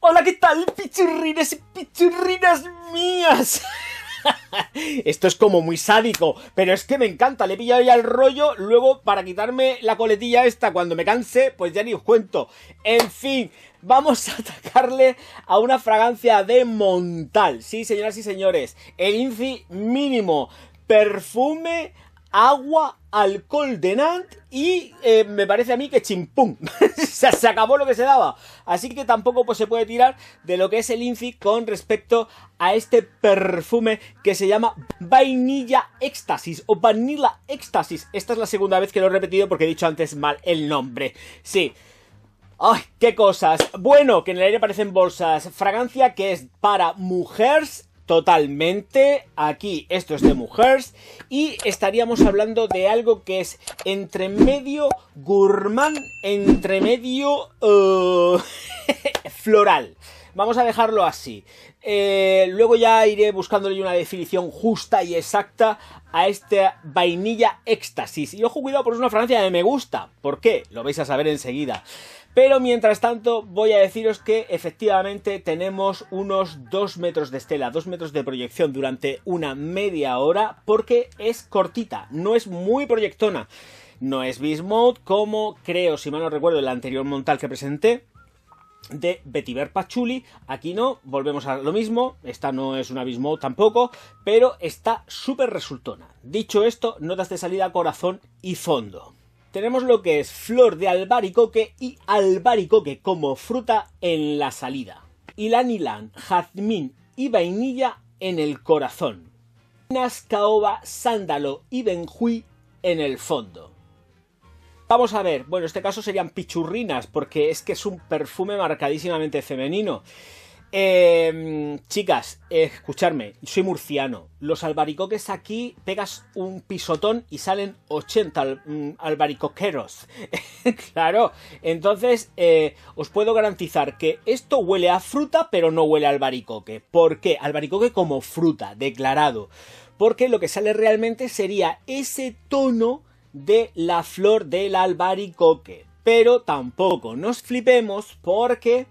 Hola, ¿qué tal, pichurrines y pichurrinas mías? Esto es como muy sádico, pero es que me encanta, le he pillado ya el rollo. Luego, para quitarme la coletilla esta cuando me canse, pues ya ni os cuento. En fin, vamos a atacarle a una fragancia de Montal. Sí, señoras y señores, el INCI mínimo, perfume, agua, alcohol de Nantes y me parece a mí que chimpún. Se acabó lo que se daba. Así que tampoco pues se puede tirar de lo que es el INCI con respecto a este perfume que se llama Vainilla Éxtasis o Vanilla Éxtasis. Esta es la segunda vez que lo he repetido porque he dicho antes mal el nombre. Sí. ¡Ay, qué cosas! Bueno, que en el aire parecen bolsas. Fragancia que es para mujeres. Totalmente, aquí esto es de mujeres y estaríamos hablando de algo que es entre medio gourmand, entre medio floral. Vamos a dejarlo así. Luego ya iré buscándole una definición justa y exacta a esta vainilla éxtasis. Y ojo, cuidado, porque es una fragancia que me gusta. ¿Por qué? Lo vais a saber enseguida. Pero mientras tanto voy a deciros que efectivamente tenemos unos 2 metros de estela, 2 metros de proyección durante una media hora porque es cortita, no es muy proyectona. No es Beast Mode como creo, si mal no recuerdo, el anterior Montal que presenté de Vetiver Patchouli. Aquí no, volvemos a lo mismo, esta no es una Beast Mode tampoco, pero está súper resultona. Dicho esto, notas de salida, corazón y fondo. Tenemos lo que es flor de albaricoque y albaricoque como fruta en la salida. Ylang ylang, jazmín y vainilla en el corazón. Caoba, sándalo y benjuí en el fondo. Vamos a ver, bueno, en este caso serían pichurrinas porque es que es un perfume marcadísimamente femenino. Chicas, escuchadme, soy murciano. Los albaricoques aquí pegas un pisotón y salen 80 albaricoqueros. Claro, entonces os puedo garantizar que esto huele a fruta, pero no huele a albaricoque. ¿Por qué? Albaricoque como fruta, declarado. Porque lo que sale realmente sería ese tono de la flor del albaricoque. Pero tampoco nos flipemos porque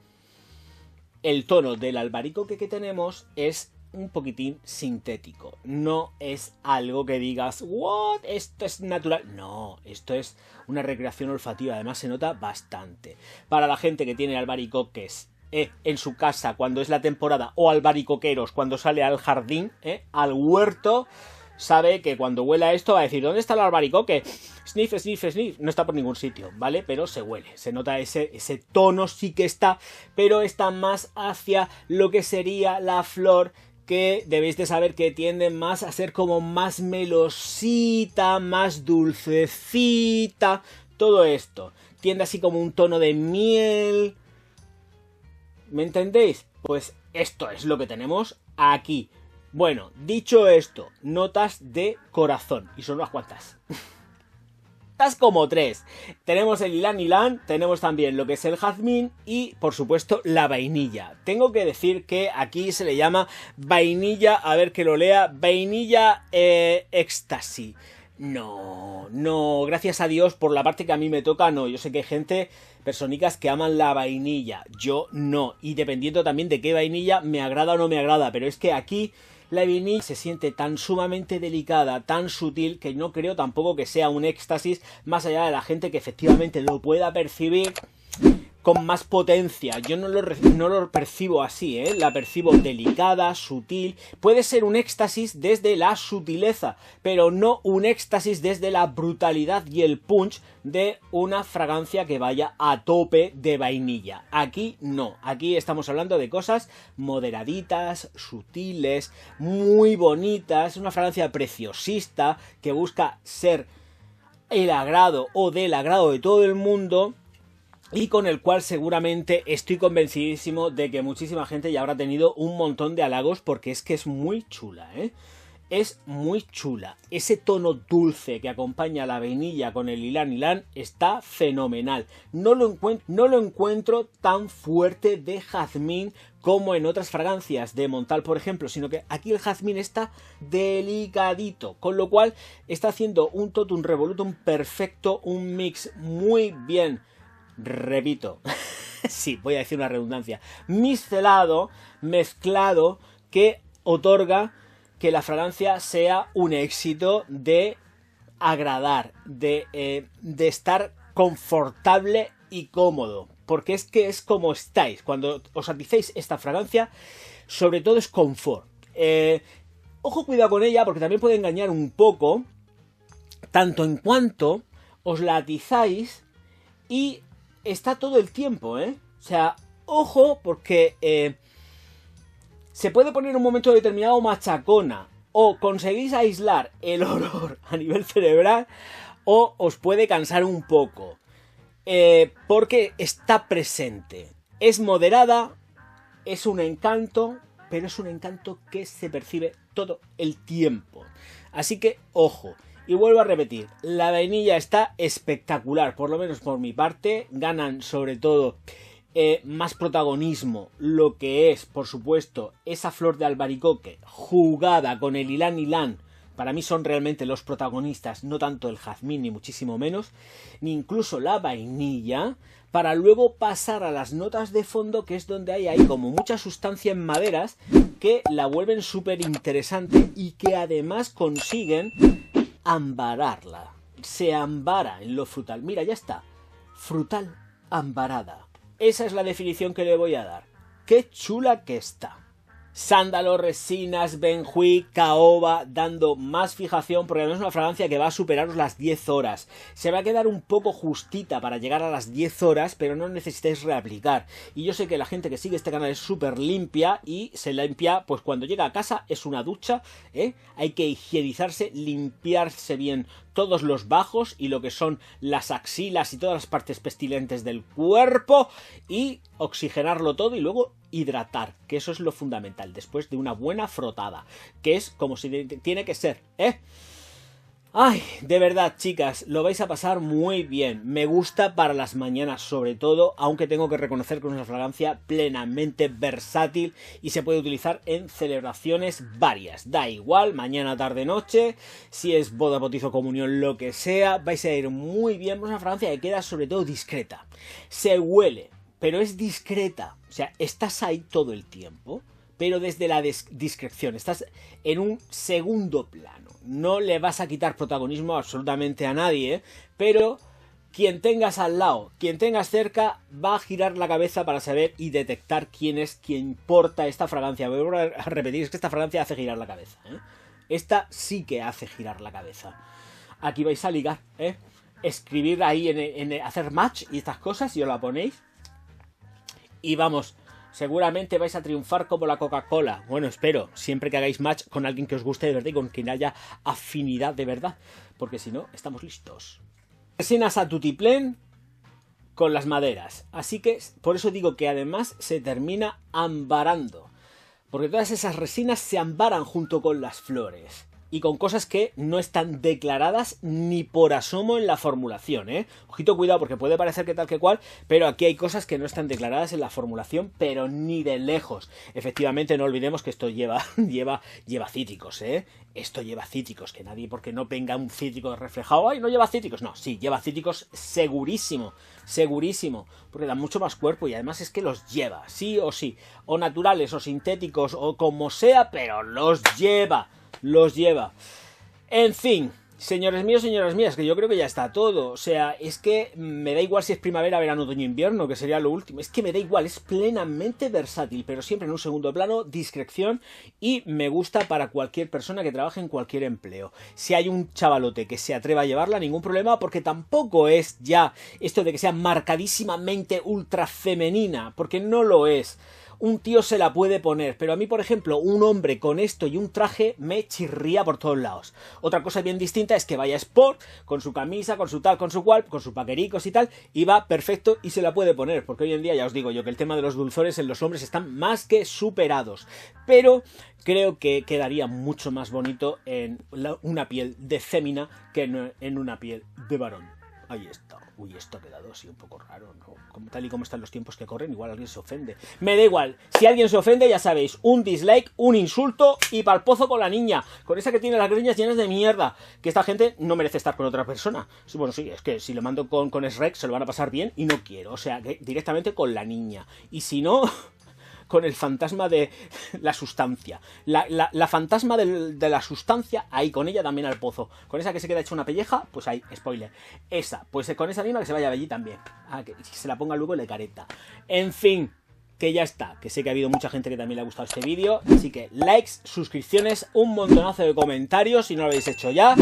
el tono del albaricoque que tenemos es un poquitín sintético. No es algo que digas, ¿what? Esto es natural. No, esto es una recreación olfativa. Además se nota bastante. Para la gente que tiene albaricoques en su casa cuando es la temporada, o albaricoqueros cuando sale al jardín, al huerto, sabe que cuando huela esto va a decir, ¿dónde está el albaricoque? Sniff, sniff, sniff. No está por ningún sitio, ¿vale? Pero se huele, se nota ese tono, sí que está, pero está más hacia lo que sería la flor, que debéis de saber que tiende más a ser como más melosita, más dulcecita, todo esto. Tiende así como un tono de miel. ¿Me entendéis? Pues esto es lo que tenemos aquí. Bueno, dicho esto, notas de corazón. Y son unas cuantas. Notas como 3. Tenemos el ylang ylang, tenemos también lo que es el jazmín y, por supuesto, la vainilla. Tengo que decir que aquí se le llama vainilla, a ver que lo lea, vainilla éxtasis. No, gracias a Dios, por la parte que a mí me toca, no. Yo sé que hay gente, personicas que aman la vainilla. Yo no. Y dependiendo también de qué vainilla me agrada o no me agrada. Pero es que aquí la vainilla se siente tan sumamente delicada, tan sutil, que no creo tampoco que sea un éxtasis, más allá de la gente que efectivamente lo pueda percibir con más potencia. Yo no lo percibo así, la percibo delicada, sutil. Puede ser un éxtasis desde la sutileza, pero no un éxtasis desde la brutalidad y el punch de una fragancia que vaya a tope de vainilla. Aquí no, aquí estamos hablando de cosas moderaditas, sutiles, muy bonitas, una fragancia preciosista que busca ser el agrado o del agrado de todo el mundo, y con el cual seguramente estoy convencidísimo de que muchísima gente ya habrá tenido un montón de halagos, porque es que es muy chula, es muy chula. Ese tono dulce que acompaña a la vainilla con el ylang ylang está fenomenal. No lo encuentro tan fuerte de jazmín como en otras fragancias de Montal, por ejemplo, sino que aquí el jazmín está delicadito, con lo cual está haciendo un totum revolutum perfecto, un mix muy bien. Repito, sí, voy a decir una redundancia, miscelado, mezclado, que otorga que la fragancia sea un éxito de agradar, de estar confortable y cómodo. Porque es que es como estáis. Cuando os aticéis esta fragancia, sobre todo es confort. Ojo, cuidado con ella, porque también puede engañar un poco, tanto en cuanto os la atizáis y está todo el tiempo, ¿eh? O sea, ojo, porque se puede poner en un momento determinado machacona, o conseguís aislar el olor a nivel cerebral, o os puede cansar un poco. Porque está presente. Es moderada, es un encanto, pero es un encanto que se percibe todo el tiempo. Así que, ojo. Y vuelvo a repetir, la vainilla está espectacular, por lo menos por mi parte. Ganan sobre todo más protagonismo lo que es, por supuesto, esa flor de albaricoque jugada con el ylang-ylang. Para mí son realmente los protagonistas, no tanto el jazmín, ni muchísimo menos, ni incluso la vainilla, para luego pasar a las notas de fondo, que es donde hay ahí como mucha sustancia en maderas, que la vuelven súper interesante y que además consiguen ambararla. Se ambara en lo frutal. Mira, ya está. Frutal ambarada. Esa es la definición que le voy a dar. ¡Qué chula que está! Sándalo, resinas, benjuí, caoba, dando más fijación, porque además es una fragancia que va a superaros las 10 horas. Se va a quedar un poco justita para llegar a las 10 horas, pero no necesitáis reaplicar. Y yo sé que la gente que sigue este canal es súper limpia y se limpia, pues cuando llega a casa es una ducha, ¿eh? Hay que higienizarse, limpiarse bien todos los bajos y lo que son las axilas y todas las partes pestilentes del cuerpo y oxigenarlo todo y luego hidratar, que eso es lo fundamental, después de una buena frotada, que es como si tiene que ser, ¿eh? Ay, de verdad, chicas, lo vais a pasar muy bien. Me gusta para las mañanas sobre todo, aunque tengo que reconocer que es una fragancia plenamente versátil y se puede utilizar en celebraciones varias. Da igual, mañana, tarde, noche, si es boda, bautizo, comunión, lo que sea, vais a ir muy bien. Es una fragancia que queda sobre todo discreta. Se huele, pero es discreta. O sea, estás ahí todo el tiempo, pero desde la discreción. Estás en un segundo plano. No le vas a quitar protagonismo absolutamente a nadie, pero quien tengas al lado, quien tengas cerca, va a girar la cabeza para saber y detectar quién es quien porta esta fragancia. Voy a repetir, es que esta fragancia hace girar la cabeza, ¿eh? Esta sí que hace girar la cabeza. Aquí vais a ligar, ¿eh? Escribir ahí, hacer match y estas cosas, y os la ponéis. Y vamos, seguramente vais a triunfar como la Coca-Cola. Bueno, espero, siempre que hagáis match con alguien que os guste de verdad y con quien haya afinidad de verdad. Porque si no, estamos listos. Resinas a tutiplén con las maderas. Así que, por eso digo que además se termina ambarando. Porque todas esas resinas se ambaran junto con las flores. Y con cosas que no están declaradas ni por asomo en la formulación, ¿eh? Ojito, cuidado, porque puede parecer que tal que cual, pero aquí hay cosas que no están declaradas en la formulación, pero ni de lejos. Efectivamente, no olvidemos que esto lleva cítricos, ¿eh? Esto lleva cítricos, que nadie, porque no venga un cítrico reflejado, ¡ay, no lleva cítricos! No, sí, lleva cítricos segurísimo, segurísimo, porque da mucho más cuerpo y además es que los lleva, sí o sí, o naturales o sintéticos o como sea, pero los lleva. Los lleva. En fin, señores míos, señoras mías, que yo creo que ya está todo. O sea, es que me da igual si es primavera, verano, otoño, invierno, que sería lo último. Es que me da igual, es plenamente versátil, pero siempre en un segundo plano, discreción, y me gusta para cualquier persona que trabaje en cualquier empleo. Si hay un chavalote que se atreva a llevarla, ningún problema, porque tampoco es ya esto de que sea marcadísimamente ultra femenina, porque no lo es. Un tío se la puede poner, pero a mí, por ejemplo, un hombre con esto y un traje me chirría por todos lados. Otra cosa bien distinta es que vaya sport, con su camisa, con su tal, con su cual, con sus paquericos y tal, y va perfecto y se la puede poner, porque hoy en día ya os digo yo que el tema de los dulzores en los hombres están más que superados, pero creo que quedaría mucho más bonito en una piel de fémina que en una piel de varón. Ahí está. Uy, esto ha quedado así un poco raro, ¿no? Como, tal y como están los tiempos que corren, igual alguien se ofende. Me da igual, si alguien se ofende, ya sabéis, un dislike, un insulto y pa'l pozo con la niña, con esa que tiene las greñas llenas de mierda, que esta gente no merece estar con otra persona. Sí, bueno, sí, es que si lo mando con Shrek se lo van a pasar bien y no quiero, o sea, que directamente con la niña. Y si no... con el fantasma de la sustancia. La fantasma de la sustancia, ahí, con ella también al pozo. Con esa que se queda hecha una pelleja, pues ahí, spoiler. Esa, pues con esa misma que se vaya allí también. Que se la ponga luego y le careta. En fin, que ya está. Que sé que ha habido mucha gente que también le ha gustado este vídeo. Así que likes, suscripciones, un montonazo de comentarios si no lo habéis hecho ya.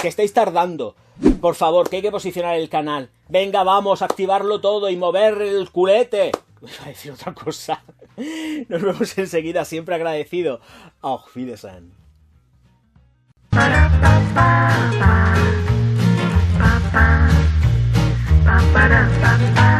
Que estáis tardando. Por favor, que hay que posicionar el canal. Venga, vamos a activarlo todo y mover el culete. Voy a decir otra cosa. Nos vemos enseguida, siempre agradecido. Auf Wiedersehen. Ba ba ba ba ba ba ba ba.